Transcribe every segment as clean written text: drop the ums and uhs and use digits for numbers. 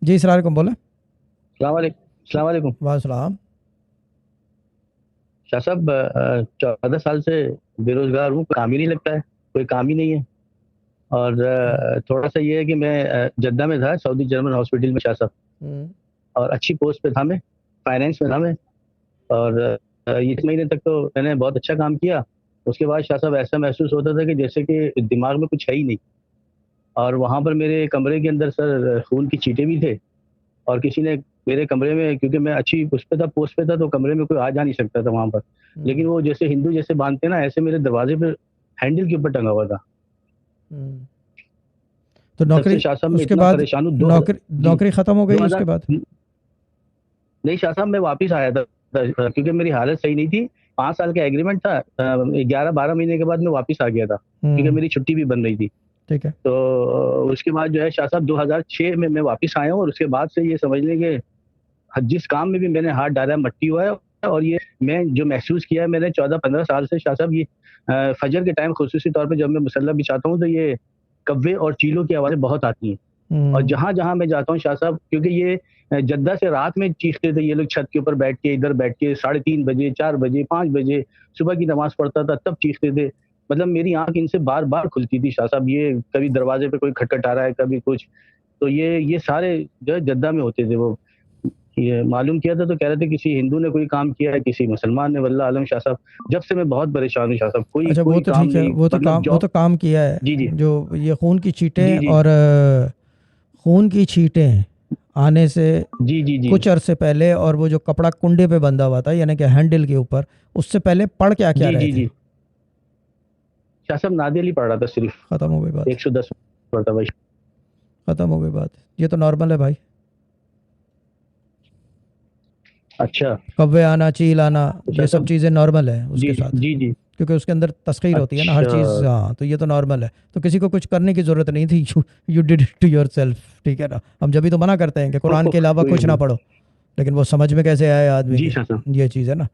جی السلام علیکم، بولیں۔ السلام علیکم. السلام علیکم وعلیکم السلام۔ شاہ صاحب، 14 سال سے بے روزگار ہوں. کام ہی نہیں لگتا ہے، کوئی کام ہی نہیں ہے. اور تھوڑا سا یہ ہے کہ میں جدہ میں تھا، سعودی جرمن ہاسپٹل میں شاہ صاحب، اور اچھی پوسٹ پہ تھا، میں فائنینس میں تھا میں. اور اس مہینے تک تو میں نے بہت اچھا کام کیا. اس کے بعد شاہ صاحب ایسا محسوس ہوتا تھا کہ جیسے کہ دماغ میں کچھ ہے ہی نہیں. اور وہاں پر میرے کمرے کے اندر سر خون کی چیٹے بھی تھے. اور کسی نے میرے کمرے میں، کیونکہ میں اچھی اس پہ تھا، پوسٹ پہ تھا، تو کمرے میں کوئی آ جا نہیں سکتا تھا وہاں پر. لیکن وہ جیسے ہندو جیسے باندھتے نا، ایسے میرے دروازے پہ ہینڈل کے اوپر ٹنگا ہوا تھا. تو تب نوکری سے شاہ صاحب میں اس کے اتنا بعد پریشان ہوں. جی نوکری ختم ہو گئی اس 2000 کے بعد؟ نہیں شاہ صاحب، میں واپس آیا تھا کیونکہ میری حالت صحیح نہیں تھی. 5 سال کا ایگریمنٹ تھا. 11-12 مہینے کے بعد میں واپس آ گیا تھا کیونکہ میری چھٹی بھی بن رہی تھی. ٹھیک ہے. تو اس کے بعد جو ہے شاہ صاحب 2006 میں واپس آیا ہوں. اور اس کے بعد سے یہ سمجھ لیں کہ جس کام میں بھی میں نے ہاتھ ڈالا مٹی ہوا ہے. اور یہ میں جو محسوس کیا ہے، میں نے 14-15 سال سے شاہ صاحب، یہ فجر کے ٹائم خصوصی طور پہ جب میں مصلی بچھاتا ہوں تو یہ کوے اور چیلوں کی آوازیں بہت آتی ہیں. اور جہاں جہاں میں جاتا ہوں شاہ صاحب، کیونکہ یہ جدہ سے رات میں چیختے تھے یہ لوگ، چھت کے اوپر بیٹھ کے، ادھر بیٹھ کے 3:30 بجے 4 بجے 5 بجے صبح کی نماز پڑھتا تھا تب چیختے تھے. مطلب میری آنکھ ان سے بار بار کھلتی تھی شاہ صاحب. یہ کبھی دروازے پہ کوئی کھٹکھٹا رہا ہے، کبھی کچھ. تو یہ سارے جو ہے جدہ میں ہوتے تھے. وہ یہ معلوم کیا تھا تو کہہ رہے تھے کسی ہندو نے کوئی کام کیا ہے، کسی مسلمان نے. واللہ عالم شاہ صاحب، جب سے میں بہت پریشان ہوں شاہ صاحب. اچھا، وہ کوئی تو کام ٹھیک ہے، نہیں. وہ مطلب تو کام کیا ہے. جی جی جو یہ خون کی چیٹیں جی جی اور خون کی چیٹیں آنے سے جی جی جی کچھ عرصے پہلے، اور وہ جو کپڑا کنڈے پہ بندھا ہوا تھا یعنی کہ ہینڈل کے اوپر، اس سے پہلے پڑھ کیا جی رہے جی تھے؟ جی شاہ صاحب نادی علی پڑھ رہا تھا صرف. ختم ہو گئی بات. 110 پڑھتا بھائی. ختم ہو گئی بات. یہ تو نارمل ہے بھائی. اچھا. کوے آنا، چیل آنا، یہ سب چیزیں نارمل ہے اس جی کے ساتھ، جی جی کیونکہ اس کے اندر تسخیر ہوتی ہے نا ہر اچھا. چیز. ہاں، تو یہ تو نارمل ہے. تو کسی کو کچھ کرنے کی ضرورت نہیں تھی. You did it to yourself. ٹھیک ہے نا. ہم جبھی تو منع کرتے ہیں کہ قرآن کے علاوہ کچھ نہ پڑھو، لیکن وہ سمجھ میں کیسے آئے آدمی جی کے؟ شاہ صاحب. یہ چیز ہے نا.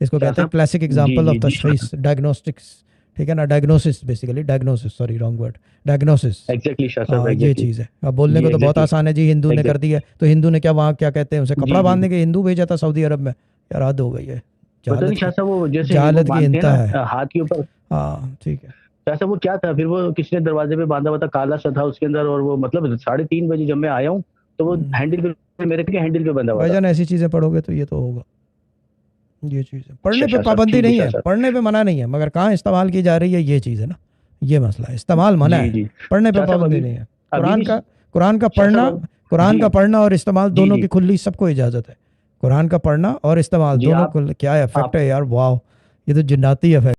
اس کو شاہ کہتے ہیں صاحب کلاسک جی ایگزامپل جی آف جی شاہ تشخیص، ڈائگنوسٹکس. ٹھیک ہے نا. Diagnosis, basically diagnosis, sorry wrong word, diagnosis. صاحب. ایگزیکٹلی شاہ صاحب، ہاں، یہ ایگزیکٹلی. چیز ہے. اب بولنے جی کو تو بہت ایگزیکٹلی آسان ہے جی، ہندو نے کر ایگزیکٹلی. دی ہے. تو ہندو نے کیا وہاں کیا کہتے ہیں اسے، کپڑا جی جی باندھنے کے ہندو بھیجا تھا سعودی عرب میں؟ یار حد ہو گئی ہے. پتہ نہیں جہالت شاہ کی صاحب، وہ جیسے وہ جہالت کی باندھتے ہیں انتہا ہے. نا ہاتھ کے اوپر. ہاں ٹھیک ہے. شاہ صاحب وہ کیا تھا پھر، وہ کسی نے دروازے پہ باندھا ہوا تھا، کالا سا تھا اس کے اندر. اور وہ مطلب 3:30 بجے جب میں آیا ہوں تو وہ ہینڈل پہ، میرے کے ہینڈل پہ بندھا ہوا بھائی تھا. جان ایسی چیزیں پڑھو گے تو یہ تو ہوگا. یہ چیز ہے. اچھا پڑھنے پہ شاہ صاحب، پابندی ٹھیک ہے نہیں شاہ ہے، صاحب. پڑھنے پہ منع نہیں ہے، مگر کہاں استعمال کی جا رہی ہے یہ چیز ہے نا. یہ مسئلہ ہے. استعمال منع جی ہے، جی پڑھنے پہ شاہ صاحب. پابندی ابھی نہیں ہے. ابھی بھی قرآن کا شاہ پڑھنا، صاحب. قرآن جی کا پڑھنا اور استعمال جی دونوں جی کی کھلی سب کو اجازت ہے. قرآن کا پڑھنا اور استعمال جی دونوں آپ کو. کیا افیکٹ آپ ہے یار، واو. یہ تو جناتی افیکٹ